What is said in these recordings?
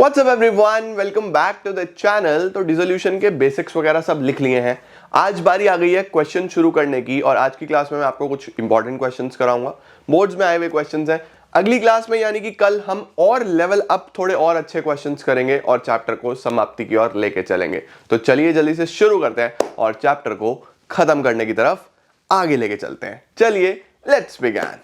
WhatsApp everyone, welcome back to the channel. तो dissolution के basics वगैरह सब लिख लिए हैं। आज बारी आ गई है क्वेश्चन शुरू करने की और आज की क्लास में मैं आपको कुछ इंपॉर्टेंट क्वेश्चंस कराऊंगा। बोर्ड्स में आए हुए क्वेश्चंस हैं। अगली क्लास में यानी कि कल हम और लेवल अप थोड़े और अच्छे क्वेश्चंस करेंगे और चैप्टर को समाप्ति की ओर लेके चलेंगे। तो चलिए जल्दी से शुरू करते हैं और चैप्टर को खत्म करने की तरफ आगे लेके चलते हैं। चलिए लेट्स बिगिन।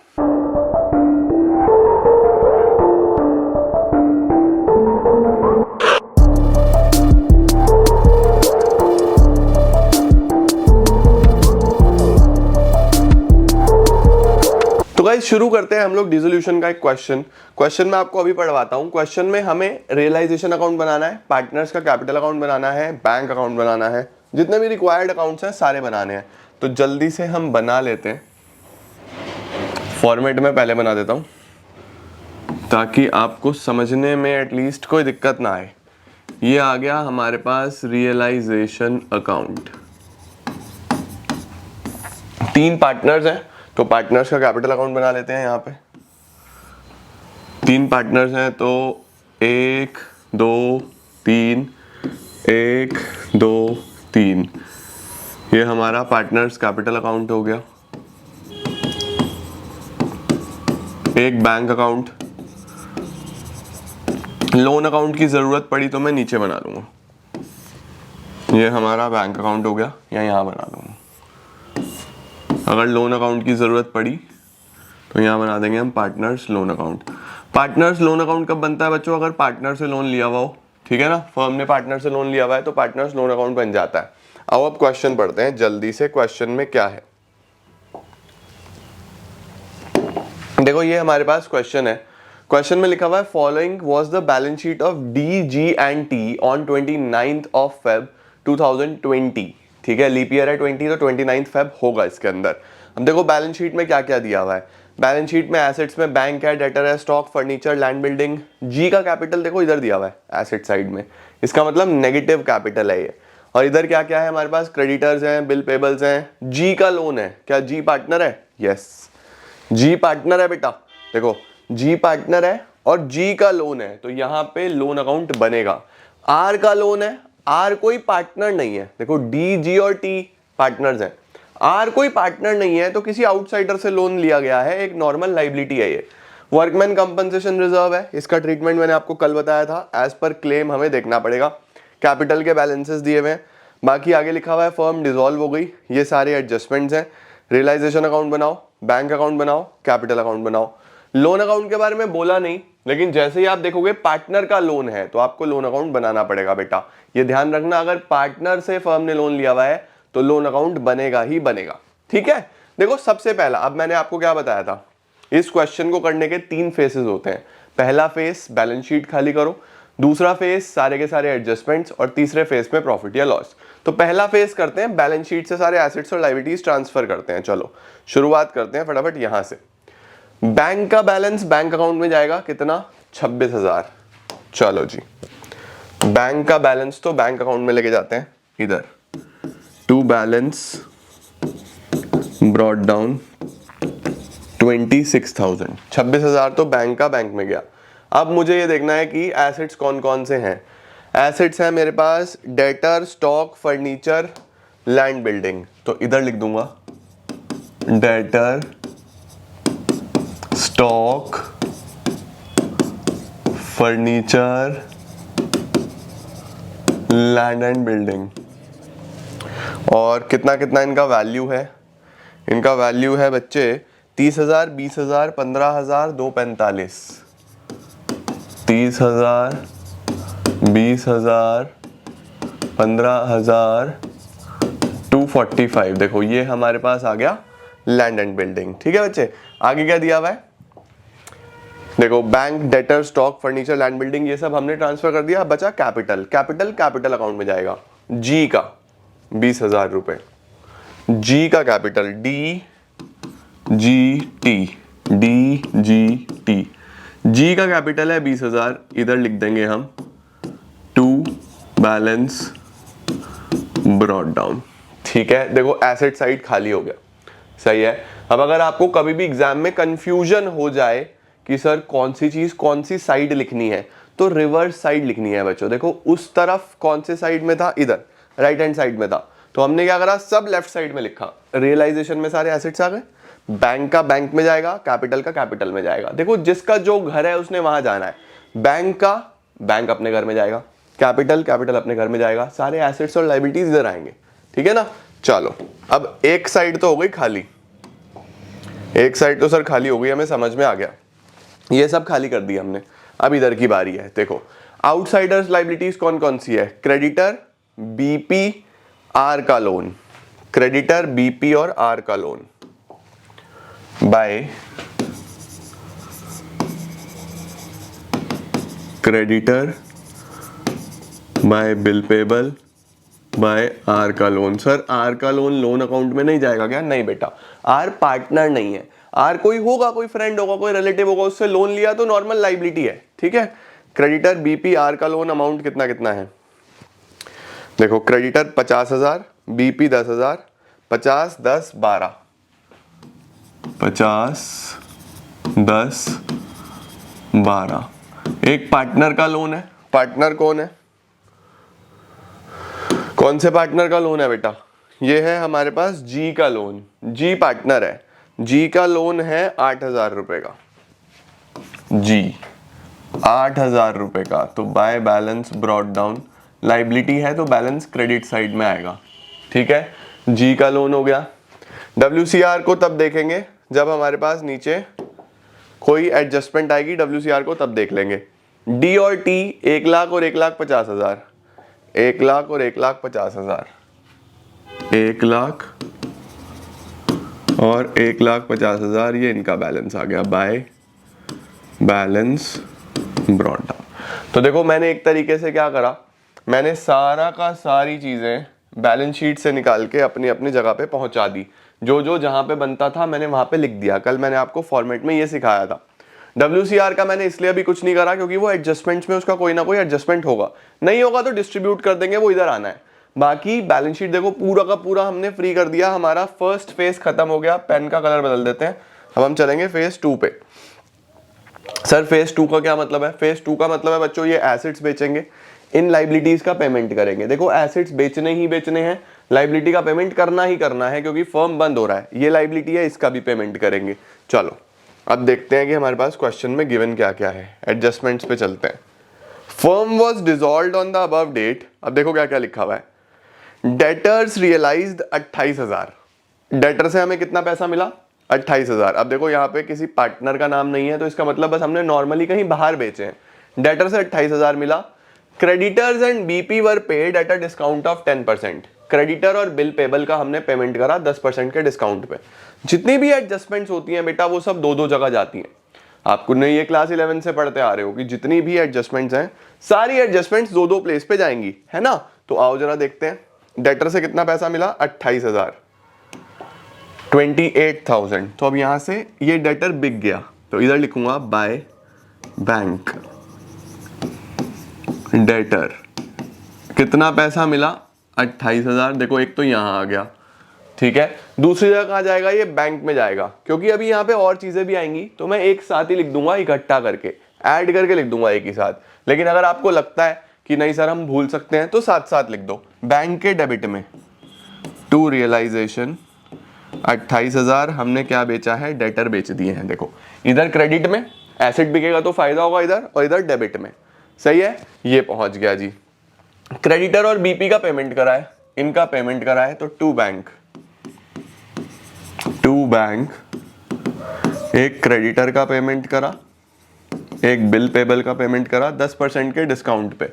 तो गाइस शुरू करते हैं हम लोग डिसोल्यूशन का एक क्वेश्चन मैं आपको अभी पढ़वाता हूं। क्वेश्चन में हमें रियलाइजेशन अकाउंट बनाना है, पार्टनर्स का कैपिटल अकाउंट बनाना है, बैंक अकाउंट बनाना है, जितने भी रिक्वायर्ड अकाउंट्स हैं सारे बनाने हैं। तो जल्दी से हम बना लेते हैं। फॉर्मेट में पहले बना देता हूं ताकि आपको समझने में एटलीस्ट कोई दिक्कत ना आए। ये आ गया हमारे पास रियलाइजेशन अकाउंट। 3 पार्टनर्स हैं तो पार्टनर्स का कैपिटल अकाउंट बना लेते हैं। यहाँ पे 3 पार्टनर्स हैं तो 1 2 3 1 2 3 ये हमारा पार्टनर्स कैपिटल अकाउंट हो गया। एक बैंक अकाउंट, लोन अकाउंट की जरूरत पड़ी तो मैं नीचे बना लूंगा। ये हमारा बैंक अकाउंट हो गया या यहाँ बना लूंगा। अगर लोन अकाउंट की जरूरत पड़ी तो यहाँ बना देंगे हम partners loan account. Partners loan account कब बनता है बच्चों? अगर पार्टनर से लोन लिया हुआ हो, ठीक है ना। फर्म ने पार्टनर से लोन लिया हुआ है तो पार्टनर्स लोन अकाउंट बन जाता है। अब क्वेश्चन पढ़ते हैं जल्दी से। क्वेश्चन में क्या है देखो, ये हमारे पास क्वेश्चन है। क्वेश्चन में लिखा हुआ है following was the balance sheet of D G and T on 29th of Feb 2020। ठीक है, लीप ईयर है 20 तो 29th Feb होगा इसके अंदर। अब देखो बैलेंस शीट में क्या क्या दिया हुआ है। बैलेंस शीट में एसेट्स में बैंक है, डेटर है, स्टॉक, फर्नीचर, लैंड बिल्डिंग। जी का कैपिटल देखो इधर दिया हुआ है एसेट साइड में, इसका मतलब नेगेटिव कैपिटल है ये। और इधर क्या क्या है हमारे पास? क्रेडिटर्स हैं, बिल पेबल्स हैं, जी का लोन है। क्या जी पार्टनर है? यस, जी पार्टनर है बेटा। देखो जी पार्टनर है और जी का लोन है तो यहाँ पे लोन अकाउंट बनेगा। आर का लोन है, आर कोई पार्टनर नहीं है। देखो डी जी और टी पार्टनर्स हैं, आर कोई पार्टनर नहीं है तो किसी आउटसाइडर से लोन लिया गया है, एक नॉर्मल लाइबिलिटी है ये। वर्कमैन कंपनसेशन रिजर्व है, इसका ट्रीटमेंट मैंने आपको कल बताया था। एज पर क्लेम हमें देखना पड़ेगा। कैपिटल के बैलेंसेस दिए हुए हैं। बाकी आगे लिखा हुआ है फर्म डिसॉल्व हो गई। ये सारे एडजस्टमेंट्स हैं। रियलाइजेशन अकाउंट बनाओ, बैंक अकाउंट बनाओ, कैपिटल अकाउंट बनाओ। लोन अकाउंट के बारे में बोला नहीं, लेकिन जैसे ही आप देखोगे पार्टनर का लोन है तो आपको लोन अकाउंट बनाना पड़ेगा बेटा। ये ध्यान रखना, अगर पार्टनर से फर्म ने लोन लिया हुआ है तो लोन अकाउंट बनेगा ही बनेगा। ठीक है, देखो सबसे पहला, अब मैंने आपको क्या बताया था, इस क्वेश्चन को करने के 3 फेसेस होते हैं। पहला फेस बैलेंस शीट खाली करो, दूसरा फेस सारे के सारे एडजस्टमेंट्स और तीसरे फेस में प्रॉफिट या लॉस। तो पहला फेस करते हैं, बैलेंस शीट से सारे एसेट्स और लायबिलिटीज ट्रांसफर करते हैं। चलो शुरुआत करते हैं फटाफट यहां से। बैंक का बैलेंस बैंक अकाउंट में जाएगा कितना? 26,000। चलो जी, बैंक का बैलेंस तो बैंक अकाउंट में लेके जाते हैं इधर। To balance brought down 26,000। 26,000 तो बैंक का बैंक में गया। अब मुझे ये देखना है कि एसेट्स कौन कौन से हैं। एसेट्स हैं मेरे पास debtor, stock, furniture, land building. तो इधर लिख दूंगा debtor, stock, furniture, land and building. और कितना कितना इनका वैल्यू है? इनका वैल्यू है बच्चे 30,000, 20,000, 15,000, 245। 30,000, 20,000, 15,000, 245। देखो ये हमारे पास आ गया लैंड एंड बिल्डिंग। ठीक है बच्चे, आगे क्या दिया हुआ है? देखो bank, debtor, stock, furniture, land building ये सब हमने ट्रांसफर कर दिया। बचा कैपिटल। कैपिटल अकाउंट में जाएगा। जी का 20,000 रुपए, जी का capital D G T, D G T. G का कैपिटल है 20,000, इधर लिख देंगे हम टू बैलेंस ब्रॉट डाउन। ठीक है, देखो एसेट साइड खाली हो गया। सही है। अब अगर आपको कभी भी एग्जाम में कंफ्यूजन हो जाए कि सर कौन सी चीज कौन सी साइड लिखनी है, तो रिवर्स साइड लिखनी है बच्चों। देखो उस तरफ कौन से साइड में था, इधर राइट हैंड साइड में था, तो हमने क्या करा, सब लेफ्ट साइड में लिखा। रियलाइजेशन में सारे एसेट्स आ गए, बैंक का बैंक में जाएगा, कैपिटल का कैपिटल में जाएगा। देखो जिसका जो घर है उसने वहां जाना है, बैंक का बैंक अपने घर में जाएगा, कैपिटल कैपिटल अपने घर में जाएगा, सारे एसेट्स और लायबिलिटीज इधर आएंगे। ठीक है ना। चलो अब एक साइड तो हो गई खाली, एक साइड तो सर खाली हो गई, हमें समझ में आ गया, ये सब खाली कर दिया हमने। अब इधर की बारी है। देखो आउटसाइडर्स लायबिलिटीज कौन कौन सी है, क्रेडिटर, बीपी, आर का लोन, क्रेडिटर, बीपी और आर का loan by creditor, by bill payable, by R का लोन। सर आर का लोन लोन अकाउंट में नहीं जाएगा क्या? नहीं बेटा, आर पार्टनर नहीं है, आर कोई होगा, कोई फ्रेंड होगा, कोई रिलेटिव होगा, उससे लोन लिया तो नॉर्मल लायबिलिटी है। ठीक है। क्रेडिटर, बीपी, आर का लोन अमाउंट कितना कितना है, देखो क्रेडिटर 50,000, बीपी 10,000, 50, 10, 12, 50, 10, 12। एक पार्टनर का लोन है, पार्टनर कौन है, कौन से पार्टनर का लोन है बेटा, ये है हमारे पास जी का लोन, जी पार्टनर है, जी का लोन है 8,000 रुपए का, जी 8,000 रुपए का, तो by balance brought down, liability है तो बैलेंस क्रेडिट साइड में आएगा। ठीक है, जी का लोन हो गया। WCR को तब देखेंगे जब हमारे पास नीचे कोई एडजस्टमेंट आएगी, WCR को तब देख लेंगे। डी और टी 1 लाख और 1,50,000, 1 लाख और 1,50,000, 1 लाख और 1,50,000, ये इनका बैलेंस आ गया बाय बैलेंस ब्रॉट डाउन। तो देखो मैंने एक तरीके से क्या करा, मैंने सारा का सारी चीजें बैलेंस शीट से निकाल के अपनी अपनी जगह पे पहुंचा दी, जो जो जहां पे बनता था मैंने वहां पे लिख दिया। कल मैंने आपको फॉर्मेट में ये सिखाया था। WCR का मैंने इसलिए अभी कुछ नहीं करा क्योंकि वो एडजस्टमेंट्स में उसका कोई ना कोई एडजस्टमेंट होगा, नहीं होगा तो डिस्ट्रीब्यूट कर देंगे, वो इधर आना है। बाकी बैलेंस शीट देखो पूरा का पूरा हमने फ्री कर दिया, हमारा फर्स्ट फेज खत्म हो गया। पेन का कलर बदल देते हैं, अब हम चलेंगे फेज 2 पे। सर फेज 2 का क्या मतलब है? फेज 2 का मतलब है बच्चों ये एसेट्स बेचेंगे, इन लाइबिलिटीज का पेमेंट करेंगे। देखो एसेट्स बेचने ही बेचने हैं, लाइबिलिटी का पेमेंट करना ही करना है क्योंकि फर्म बंद हो रहा है, ये लाइबिलिटी है, इसका भी पेमेंट करेंगे। चलो अब देखते हैं कि हमारे पास क्वेश्चन में गिवन क्या क्या है। एडजस्टमेंट्स पे चलते हैं। Firm was dissolved on the above date. अब देखो क्या क्या लिखा हुआ है। डेटर्स रियलाइज्ड 28,000, डेटर से हमें कितना पैसा मिला? 28,000। अब देखो यहाँ पे किसी पार्टनर का नाम नहीं है, तो इसका मतलब बस हमने नॉर्मली कहीं बाहर बेचे हैं। डेटर से 28,000 मिला। Creditors and BP were paid at a discount of 10%। Creditor और बिल पेबल का हमने पेमेंट करा 10% के डिस्काउंट पे। जितनी भी एडजस्टमेंट्स होती हैं बेटा वो सब दो दो जगह जाती हैं। आपको नहीं, ये क्लास 11 से पढ़ते आ रहे हो कि जितनी भी एडजस्टमेंट्स हैं सारी एडजस्टमेंट्स दो दो प्लेस पे जाएंगी, है ना। तो आओ जरा देखते हैं। डेटर से कितना पैसा मिला? 28,000, 28,000। तो अब यहां से ये डेटर बिक गया, तो इधर लिखूंगा बाय बैंक डेटर। कितना पैसा मिला? 28,000। देखो एक तो यहां आ गया, ठीक है। दूसरी जगह कहां जाएगा? ये बैंक में जाएगा, क्योंकि अभी यहाँ पे और चीजें भी आएंगी तो मैं एक साथ ही लिख दूंगा, इकट्ठा करके ऐड करके लिख दूंगा एक ही साथ। लेकिन अगर आपको लगता है कि नहीं सर हम भूल सकते हैं तो साथ साथ लिख दो। बैंक के डेबिट में टू रियलाइजेशन 28,000 हमने क्या बेचा है? डेटर बेच दिए हैं। देखो इधर क्रेडिट में एसेट बिकेगा तो फायदा होगा इधर, और इधर डेबिट में। सही है, ये पहुंच गया जी। क्रेडिटर और बीपी का पेमेंट करा है, इनका पेमेंट करा है, तो टू बैंक एक क्रेडिटर का पेमेंट करा, एक बिल पेबल का पेमेंट करा 10% के डिस्काउंट पे।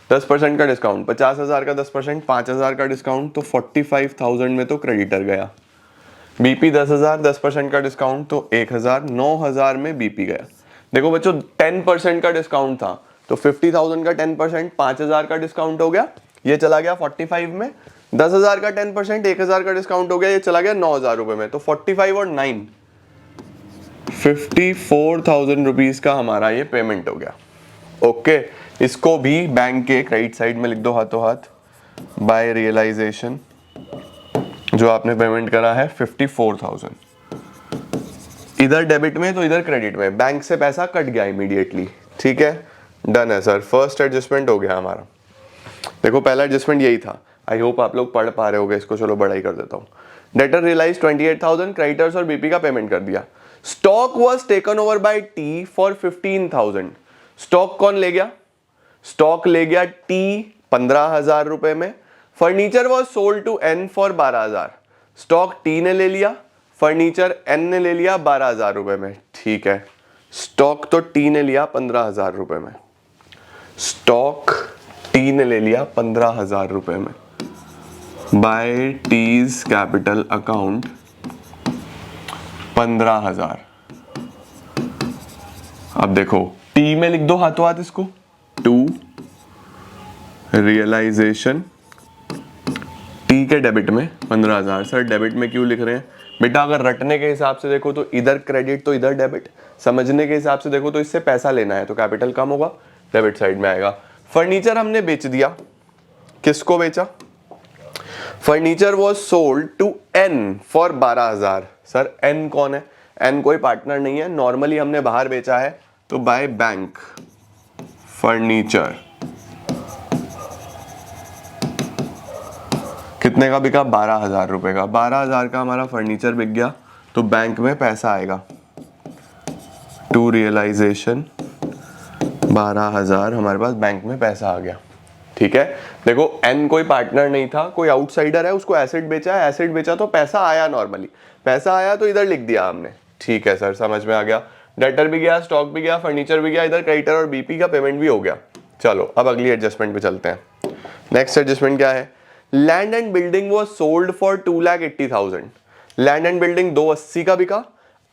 10% का डिस्काउंट, 50,000 का 10%, 5,000 का डिस्काउंट, तो 45,000 में तो क्रेडिटर गया। बीपी 10,000, 10% का डिस्काउंट तो 1,000, 9,000 में बीपी गया। देखो बच्चों 10% का डिस्काउंट था, तो 50,000 का 10% 5,000 का डिस्काउंट हो गया, ये चला गया 45 में। 10,000 का 10% 1,000 का डिस्काउंट हो गया, ये चला गया 9,000 रुपए में। तो 45 और 9 54,000 रुपीज का हमारा ये पेमेंट हो गया। ओके, इसको भी बैंक के क्रेडिट साइड में लिख दो हाथों हाथ, बाय रियलाइजेशन जो आपने पेमेंट करा है 54,000। इधर डेबिट में तो इधर क्रेडिट में, बैंक से पैसा कट गया इमीडिएटली। ठीक है, डन है सर, फर्स्ट एडजस्टमेंट हो गया हमारा। देखो पहला एडजस्टमेंट यही था, आई होप आप लोग पढ़ पा रहे होगे इसको, चलो बड़ा ही कर देता हूँ। डेटर रियलाइज 28,000, क्रेडिटर्स और बीपी का पेमेंट कर दिया। Stock was taken over by T for 15,000। Stock कौन ले गया? स्टॉक ले गया टी 15,000 रुपए में। Furniture was sold to N for 12,000। Stock T ने ले लिया, फर्नीचर एन ने ले लिया 12,000 रुपए में। ठीक है, स्टॉक तो टी ने लिया 15,000 रुपए में, स्टॉक टी ने ले लिया 15,000 रुपए में बाय टीज कैपिटल अकाउंट 15,000। अब देखो टी में लिख दो हाथों हाथ इसको, टू रियलाइजेशन टी के डेबिट में 15,000। सर डेबिट में क्यों लिख रहे हैं बेटा? अगर रटने के हिसाब से देखो तो इधर क्रेडिट तो इधर डेबिट, समझने के हिसाब से देखो तो इससे पैसा लेना है तो कैपिटल कम होगा, डेबिट साइड में आएगा। फर्नीचर हमने बेच दिया, किसको बेचा? Furniture was sold to N for 12,000। Sir N कौन है? एन कोई पार्टनर नहीं है, नॉर्मली हमने बाहर बेचा है तो बाय बैंक फर्नीचर। कितने का बिका? 12,000 रुपए का। 12,000 का हमारा फर्नीचर बिक गया तो बैंक में पैसा आएगा, टू रियलाइजेशन 12,000 हमारे पास बैंक में पैसा आ गया। ठीक है, देखो एन कोई पार्टनर नहीं था, कोई आउटसाइडर है, उसको एसेट बेचा है, एसेट बेचा तो पैसा आया, नॉर्मली पैसा आया तो इधर लिख दिया हमने। ठीक है सर, समझ में आ गया। डेटर भी गया, स्टॉक भी गया, फर्नीचर भी गया, इधर क्रेडिटर और बीपी का पेमेंट भी हो गया। चलो अब अगली एडजस्टमेंट पे चलते हैं। नेक्स्ट एडजस्टमेंट क्या है? Land and building was sold for 2,80,000। Land and building 280 का बिका।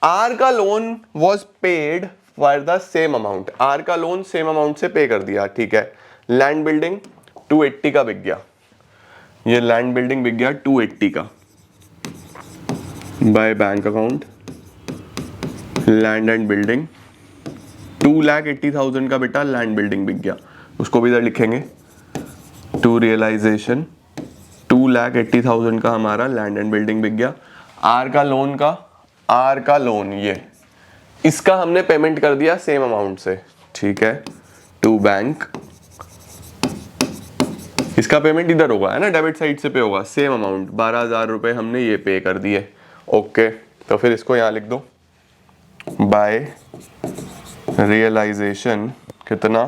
आर का loan was paid for the same amount. R का लोन सेम अमाउंट से पे कर दिया। ठीक है, लैंड बिल्डिंग 280 का बिक गया, ये लैंड बिल्डिंग बिक गया 280 का by bank account. Land and building 2,80,000 का बेटा लैंड बिल्डिंग बिक गया, उसको भी इधर लिखेंगे, टू रियलाइजेशन 2,80,000 का हमारा लैंड एंड बिल्डिंग बिक गया। आर का लोन का, आर का लोन ये इसका हमने पेमेंट कर दिया सेम अमाउंट से। ठीक है, टू बैंक, इसका पेमेंट इधर होगा, है ना, डेबिट साइड से पे होगा, सेम अमाउंट 12,000 रुपए हमने ये पे कर दिए। ओके, तो फिर इसको यहां लिख दो, बाय रियलाइजेशन कितना?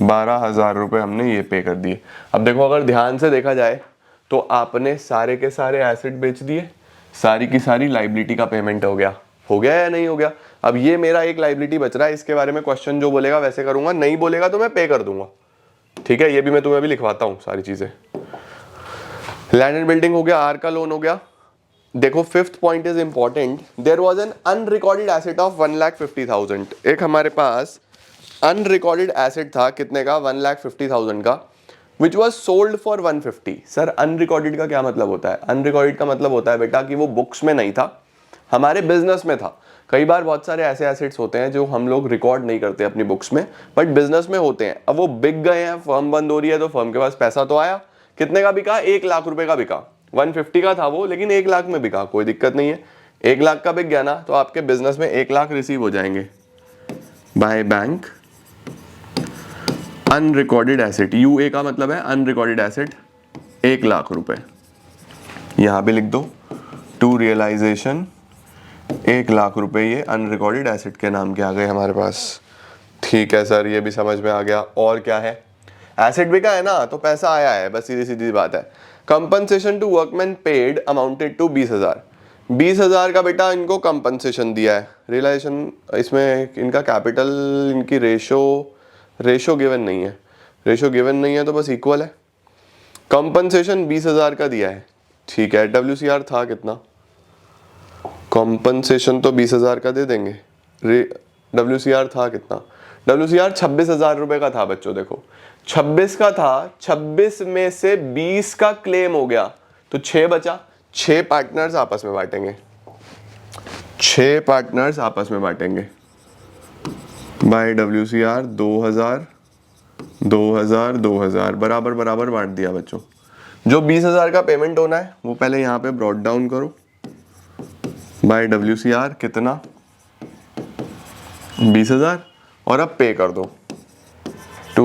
12,000 रुपए हमने ये पे कर दिए। अब देखो अगर ध्यान से देखा जाए तो आपने सारे के सारे एसेट बेच दिए, सारी की सारी लाइबिलिटी का पेमेंट हो गया या नहीं हो गया? अब ये मेरा एक लाइबिलिटी बच रहा है, इसके बारे में क्वेश्चन जो बोलेगा वैसे करूंगा, नहीं बोलेगा तो मैं पे कर दूंगा। ठीक है, ये भी मैं तुम्हें अभी लिखवाता हूं सारी चीजें। लैंड एंड बिल्डिंग हो गया, आर का लोन हो गया। देखो fifth point is important, there was an unrecorded asset of 1,50,000। एक हमारे पास अनरिकॉर्डेड एसेट था, कितने का? 1,50,000 का, which was sold for 150। Sir unrecorded का क्या मतलब होता है? अनरिकॉर्डेड का मतलब होता है बेटा कि वो बुक्स में नहीं था, हमारे बिजनेस में था। कई बार बहुत सारे ऐसे एसेट्स होते हैं जो हम लोग रिकॉर्ड नहीं करते अपनी बुक्स में, बट बिजनेस में होते हैं। अब वो बिक गए हैं, फर्म बंद हो रही है, तो फर्म के पास पैसा तो आया। कितने का बिका? 1,00,000 रुपए का बिका। 150 का था वो, लेकिन 1,00,000 में बिका, कोई दिक्कत नहीं है। 1,00,000 का बिक गया ना, तो आपके बिजनेस में 1,00,000 रिसीव हो जाएंगे by bank. Unrecorded asset, UA का मतलब है अनरिकॉर्डेड एसेट, 1,00,000 रुपए यहां भी लिख दो, टू रियलाइजेशन 1,00,000 रुपए ये अनरिकॉर्डेड एसेट के नाम के आ गए हमारे पास। ठीक है सर, ये भी समझ में आ गया। और क्या है? एसेट बिका है ना, तो पैसा आया है, बस सीधी सीधी बात है। Compensation to workman paid amounted to 20,000। 20,000 का बेटा इनको कंपनसेशन दिया है। रियलाइजेशन इसमें इनका कैपिटल, इनकी रेशो गिवन नहीं है, रेशो गिवन नहीं है तो बस इक्वल है। कंपनसेशन 20,000 का दिया है। ठीक है, WCR था कितना? कॉम्पनसेशन तो 20,000 का दे देंगे। WCR था कितना? WCR 26,000 रुपए का था बच्चों। देखो 26 का था, 26 में से 20 का क्लेम हो गया तो 6 बचा। 6 पार्टनर्स आपस में बांटेंगे, 6 पार्टनर्स आपस में बांटेंगे बाय WCR 2,000 2,000 2,000 बराबर बराबर बांट दिया बच्चों। जो 20,000 का पेमेंट होना है वो पहले यहां पे ब्रॉट डाउन करो बाय WCR कितना? 20,000, और अब पे कर दो।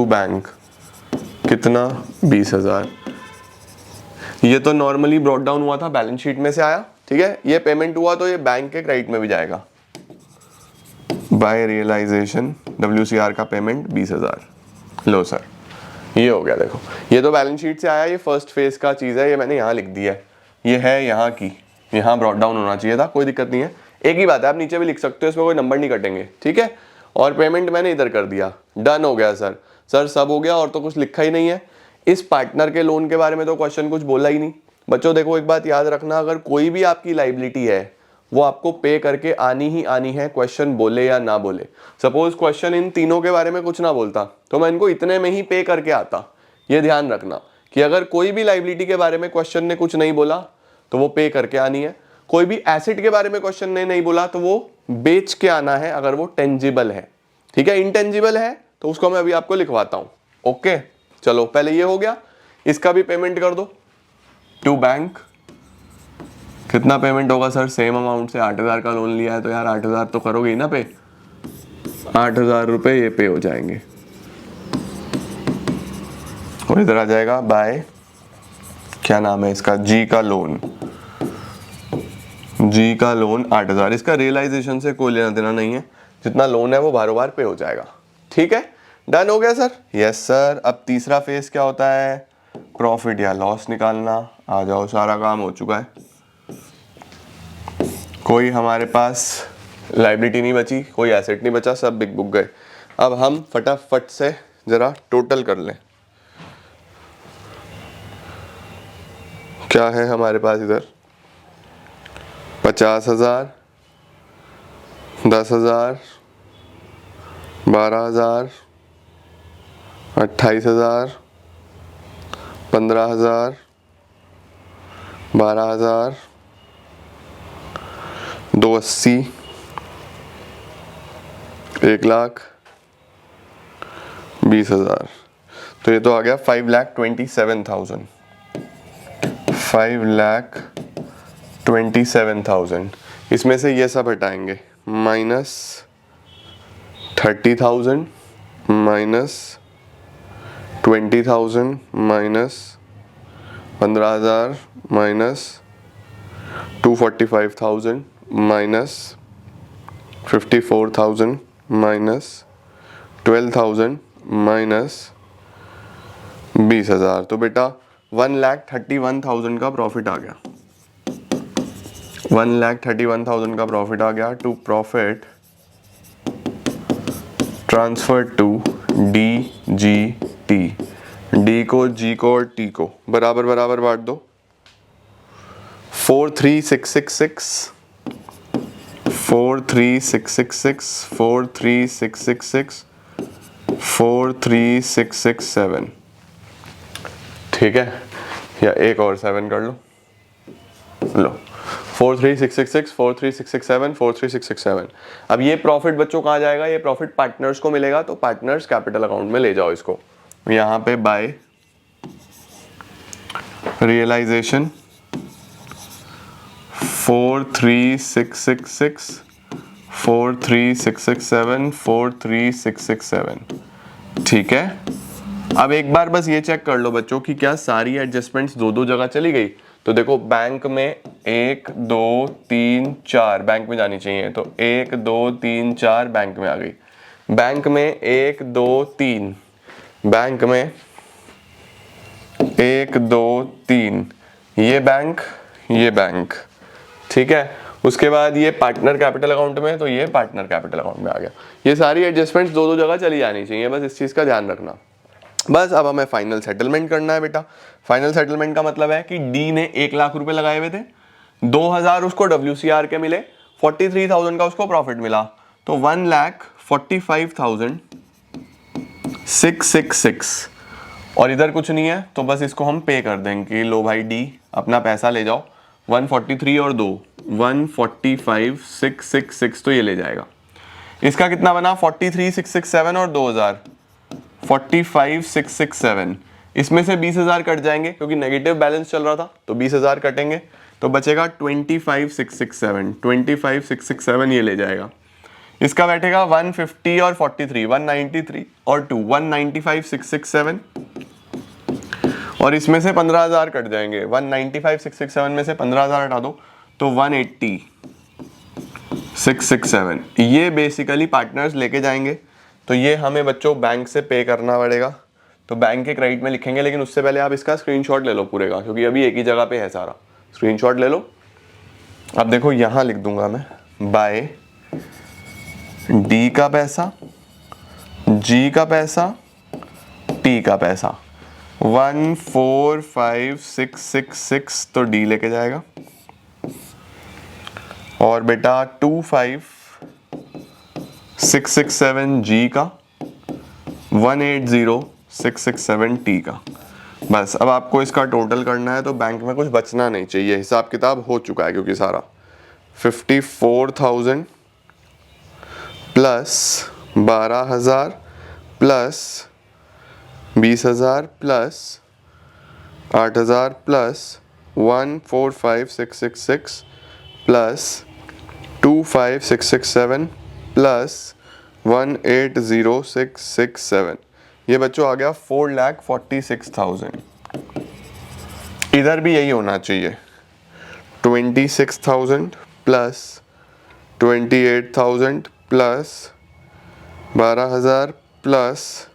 टू बैंक, कितना 20,000। ये तो नॉर्मली ब्रॉट डाउन हुआ था, बैलेंस शीट में से आया, ठीक है। ये पेमेंट हुआ तो ये बैंक के क्रेडिट में भी जाएगा। बाय रियलाइजेशन WCR का पेमेंट 20,000। लो सर, ये हो गया। देखो ये तो बैलेंस शीट से आया, ये फर्स्ट फेज का चीज़ है, ये मैंने यहाँ लिख दिया है। ये है यहाँ की, यहाँ ब्रॉट डाउन होना चाहिए था, कोई दिक्कत नहीं है। एक ही बात है, आप नीचे भी लिख सकते हो, इसमें कोई नंबर नहीं कटेंगे, ठीक है। और पेमेंट मैंने इधर कर दिया, डन हो गया सर। सर सब हो गया और तो कुछ लिखा ही नहीं है। इस पार्टनर के लोन के बारे में तो क्वेश्चन कुछ बोला ही नहीं। बच्चों देखो एक बात याद रखना, अगर कोई भी आपकी लाइबिलिटी है वो आपको पे करके आनी ही आनी है, क्वेश्चन बोले या ना बोले। सपोज क्वेश्चन इन तीनों के बारे में कुछ ना बोलता तो मैं इनको इतने में ही पे करके आता। ये ध्यान रखना कि अगर कोई भी लाइबिलिटी के बारे में क्वेश्चन ने कुछ नहीं बोला तो वो पे करके आनी है। कोई भी एसेट के बारे में क्वेश्चन ने नहीं बोला तो वो बेच के आना है, अगर वो टेंजिबल है, ठीक है। इंटेंजिबल है तो उसको मैं अभी आपको लिखवाता हूं। ओके चलो, पहले ये हो गया, इसका भी पेमेंट कर दो टू बैंक। कितना पेमेंट होगा सर? सेम अमाउंट से 8,000 का लोन लिया है तो यार 8,000 तो करोगे ही ना पे। 8,000 रुपये ये पे हो जाएंगे और इधर आ जाएगा बाय, क्या नाम है इसका, जी का लोन। जी का लोन 8,000, इसका रियलाइजेशन से कोई लेना देना नहीं है, जितना लोन है वो बारों बार पे हो जाएगा, ठीक है। डन हो गया सर? Yes sir. अब तीसरा फेज क्या होता है? प्रॉफिट या लॉस निकालना। आ जाओ, सारा काम हो चुका है, कोई हमारे पास लाइबिलिटी नहीं बची, कोई एसेट नहीं बचा, सब बिक बुक गए। अब हम फटाफट से जरा टोटल कर लें। क्या है हमारे पास इधर? 50,000, 10,000, 12,000, 28,000, 15,000, 12,000, 280, 1,00,000, 20,000। तो ये तो आ गया 5,27,000। 5,27,000। इसमें से ये सब हटाएंगे, minus 30,000, minus 20,000, minus 15,000, minus 245,000, minus 54,000, minus 12,000, minus 20,000। तो बेटा 1,31,000 का प्रॉफिट आ गया। 1,31,000 का प्रॉफिट आ गया। To profit transfer to DGT। D को, जी को और टी को बराबर बराबर बांट दो। 43666, 43666, 43666, 43667, ठीक है। या एक और 7 कर लो, 43666, 43667, 43667। अब ये प्रॉफिट बच्चों कहाँ जाएगा? ये प्रॉफिट पार्टनर्स को मिलेगा, तो पार्टनर्स कैपिटल अकाउंट में ले जाओ इसको। यहाँ पे बाय रियलाइजेशन 43666, 43667, 43667, ठीक है। अब एक बार बस ये चेक कर लो बच्चों कि क्या सारी एडजस्टमेंट्स दो दो जगह चली गई। तो देखो बैंक में 1 2 3 4 बैंक में जानी चाहिए, तो 1 2 3 4 बैंक में आ गई। बैंक में 1 2 3, बैंक में 1 2 3, ये बैंक, ये बैंक, ठीक है। उसके बाद ये पार्टनर कैपिटल अकाउंट में, तो ये पार्टनर कैपिटल अकाउंट में आ गया। ये सारी एडजस्टमेंट्स दो दो जगह चली जानी चाहिए, बस इस चीज़ का ध्यान रखना। बस अब हमें फाइनल सेटलमेंट करना है बेटा। फाइनल सेटलमेंट का मतलब है कि डी ने 1,00,000 रुपए लगाए हुए थे, 2,000 उसको WCR के मिले, 43,000 का उसको प्रॉफिट मिला, तो 1,45,666। और इधर कुछ नहीं है तो बस इसको हम पे कर देंगे कि लो भाई डी अपना पैसा ले जाओ। 143 और 2, 145,666, तो ये ले जाएगा। इसका कितना बना? 43,667 और 2,000, 45,667। इसमें से 20,000 कट जाएंगे क्योंकि नेगेटिव बैलेंस चल रहा था, तो 20,000 कटेंगे तो बचेगा 25,667। 25,667 ये ले जाएगा। इसका बैठेगा 150 और 43, 193 और 2, 195 667, और इसमें से 15,000 कट जाएंगे, 195 667 में से 15,000 हटा दो तो 180 667। ये बेसिकली पार्टनर्स लेके जाएंगे, तो ये हमें बच्चों बैंक से पे करना पड़ेगा, तो बैंक के क्रेडिट में लिखेंगे, लेकिन उससे पहले आप इसका स्क्रीनशॉट ले लो पूरे का, क्योंकि अभी एक ही जगह पे है सारा। स्क्रीनशॉट ले लो। अब देखो यहाँ लिख दूंगा मैं, बाय डी का पैसा, जी का पैसा, टी का पैसा, 145,666 तो डी लेके जाएगा, और बेटा 25,667 जी का, 180,667 टी का। बस अब आपको इसका टोटल करना है, तो बैंक में कुछ बचना नहीं चाहिए, हिसाब किताब हो चुका है क्योंकि सारा 54,000 plus 12,000 plus 20,000 plus 8,000 plus 145,666 plus 25,667 plus 180,667, ये बच्चों आ गया 4,46,000। इधर भी यही होना चाहिए, 26,000 plus 28,000 plus 12,000 plus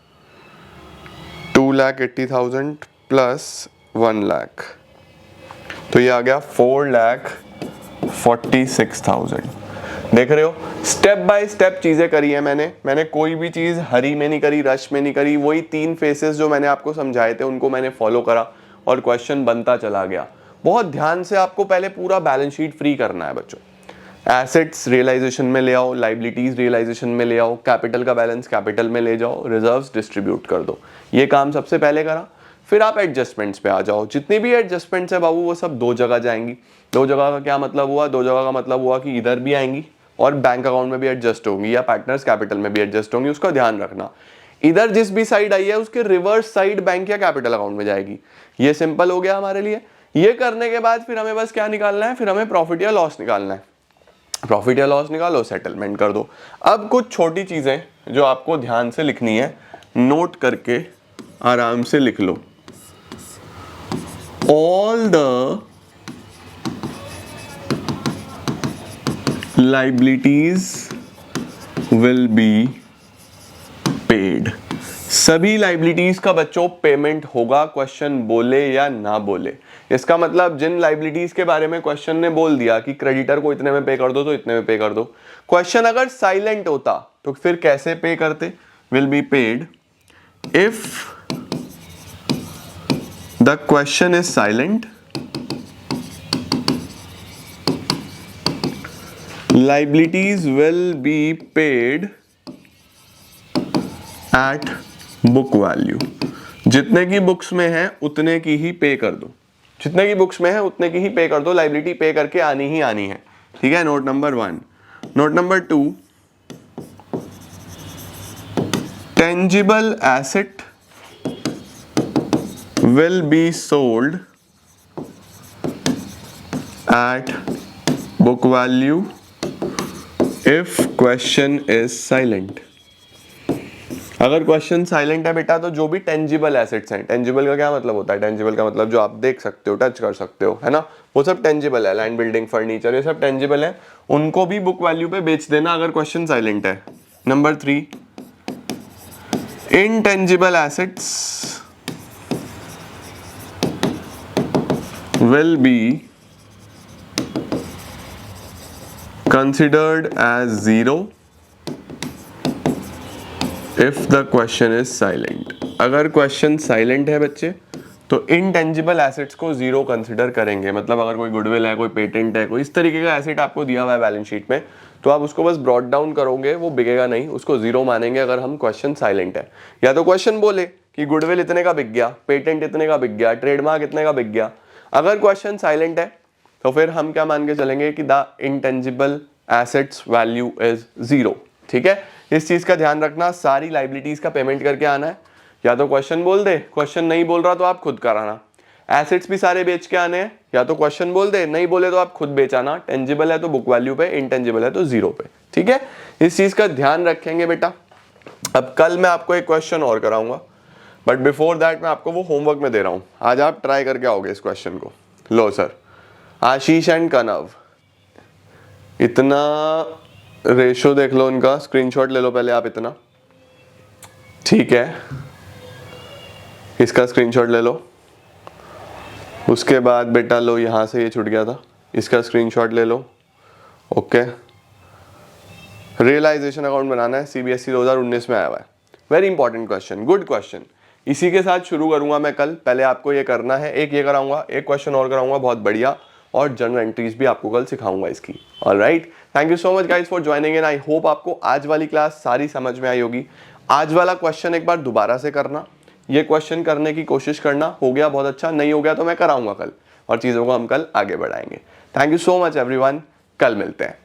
2,80,000 plus 1 lakh, तो ये आ गया 4,46,000। देख रहे हो, स्टेप बाय स्टेप चीजें करी है मैंने कोई भी चीज हरी में नहीं करी, रश में नहीं करी। वही 3 फेसेस जो मैंने आपको समझाए थे उनको मैंने फॉलो करा और क्वेश्चन बनता चला गया। बहुत ध्यान से आपको पहले पूरा बैलेंस शीट फ्री करना है बच्चों। एसेट्स रियलाइजेशन में ले आओ, लाइबिलिटीज रियलाइजेशन में ले आओ, कैपिटल का बैलेंस कैपिटल में ले जाओ, रिजर्व्स डिस्ट्रीब्यूट कर दो। ये काम सबसे पहले करा। फिर आप एडजस्टमेंट्स पे आ जाओ। जितनी भी एडजस्टमेंट्स है बाबू वो सब 2 जगह जाएंगी। 2 जगह का क्या मतलब हुआ? 2 जगह का मतलब हुआ कि इधर भी आएंगी और बैंक अकाउंट में भी एडजस्ट होंगी या पार्टनर्स कैपिटल में भी एडजस्ट होंगी। उसका ध्यान रखना। इधर जिस भी साइड आई है उसके रिवर्स साइड बैंक या कैपिटल अकाउंट में जाएगी। ये सिंपल हो गया हमारे लिए। ये करने के बाद फिर हमें बस क्या निकालना है? फिर हमें प्रॉफिट या लॉस निकालना है। प्रॉफिट या लॉस निकालो, सेटलमेंट कर दो। अब कुछ छोटी चीजें जो आपको ध्यान से लिखनी है, नोट करके आराम से लिख लो। All the liabilities will be paid. सभी लाइबिलिटीज का बच्चों पेमेंट होगा, क्वेश्चन बोले या ना बोले। इसका मतलब जिन लाइबिलिटीज के बारे में क्वेश्चन ने बोल दिया कि क्रेडिटर को इतने में पे कर दो तो इतने में पे कर दो, क्वेश्चन अगर साइलेंट होता तो फिर कैसे पे करते? Will be paid if the question is silent, liabilities will be paid at book value। जितने की बुक्स में है उतने की ही पे कर दो। जितने की बुक्स में है उतने की ही पे कर दो। लाइबिलिटी पे करके आनी ही आनी है। ठीक है, note number 1। Note number 2, tangible asset will be sold at book value if question is silent। अगर क्वेश्चन साइलेंट है बेटा तो जो भी टेंजिबल एसेट्स हैं, टेंजिबल का क्या मतलब होता है? टेंजिबल का मतलब जो आप देख सकते हो, टच कर सकते हो, है ना, वो सब टेंजिबल है। लैंड, बिल्डिंग, फर्नीचर, ये सब टेंजिबल है। उनको भी बुक वैल्यू पे बेच देना अगर क्वेश्चन साइलेंट है। Number 3, intangible assets will be considered as zero if the question is silent। अगर क्वेश्चन साइलेंट है बच्चे तो इनटेंजिबल एसेट्स को जीरो कंसिडर करेंगे। मतलब अगर कोई गुडविल है, कोई पेटेंट है, कोई इस तरीके का एसेट आपको दिया हुआ है बैलेंस शीट में, तो आप उसको बस ब्रॉट डाउन करोगे, वो बिकेगा नहीं, उसको जीरो मानेंगे अगर हम क्वेश्चन साइलेंट है। या तो क्वेश्चन बोले कि गुडविल इतने का बिक गया, पेटेंट इतने का बिक गया, ट्रेडमार्क इतने का बिक गया। अगर क्वेश्चन साइलेंट है तो फिर हम क्या मान के चलेंगे कि the intangible assets value is zero. ठीक है, इस चीज का ध्यान रखना। सारी लाइबिलिटीज का पेमेंट करके आना है। या तो क्वेश्चन बोल दे, क्वेश्चन नहीं बोल रहा तो आप खुद कराना। एसेट्स भी सारे बेच के आने हैं। या तो क्वेश्चन बोल दे, नहीं बोले तो आप खुद बेचाना। टेंजिबल है तो बुक वैल्यू पे, इनटेंजिबल है तो जीरो पे। ठीक है, इस चीज़ का ध्यान रखेंगे बेटा। अब कल मैं आपको एक क्वेश्चन और कराऊंगा, बट बिफोर दैट मैं आपको वो होमवर्क में दे रहा हूं, आज आप ट्राई करके आओगे इस क्वेश्चन को। लो सर, आशीष एंड कनव, इतना रेशो देख लो इनका, स्क्रीनशॉट ले लो पहले आप इतना, ठीक है, इसका स्क्रीनशॉट ले लो। उसके बाद बेटा लो, यहाँ से ये छूट गया था, इसका स्क्रीनशॉट ले लो। ओके, रियलाइजेशन अकाउंट बनाना है, सीबीएसई 2019 में आया हुआ है, very important question, good question. इसी के साथ शुरू करूंगा मैं कल, पहले आपको ये करना है, एक ये कराऊंगा, एक क्वेश्चन और कराऊंगा बहुत बढ़िया, और जनरल एंट्रीज भी आपको कल सिखाऊंगा इसकी। Alright, thank you so much guys for joining in. I hope आपको आज वाली क्लास सारी समझ में आई होगी। आज वाला क्वेश्चन एक बार दोबारा से करना, ये क्वेश्चन करने की कोशिश करना, हो गया बहुत अच्छा, नहीं हो गया तो मैं कराऊंगा कल, और चीज़ों को हम कल आगे बढ़ाएंगे। Thank you so much everyone, कल मिलते हैं।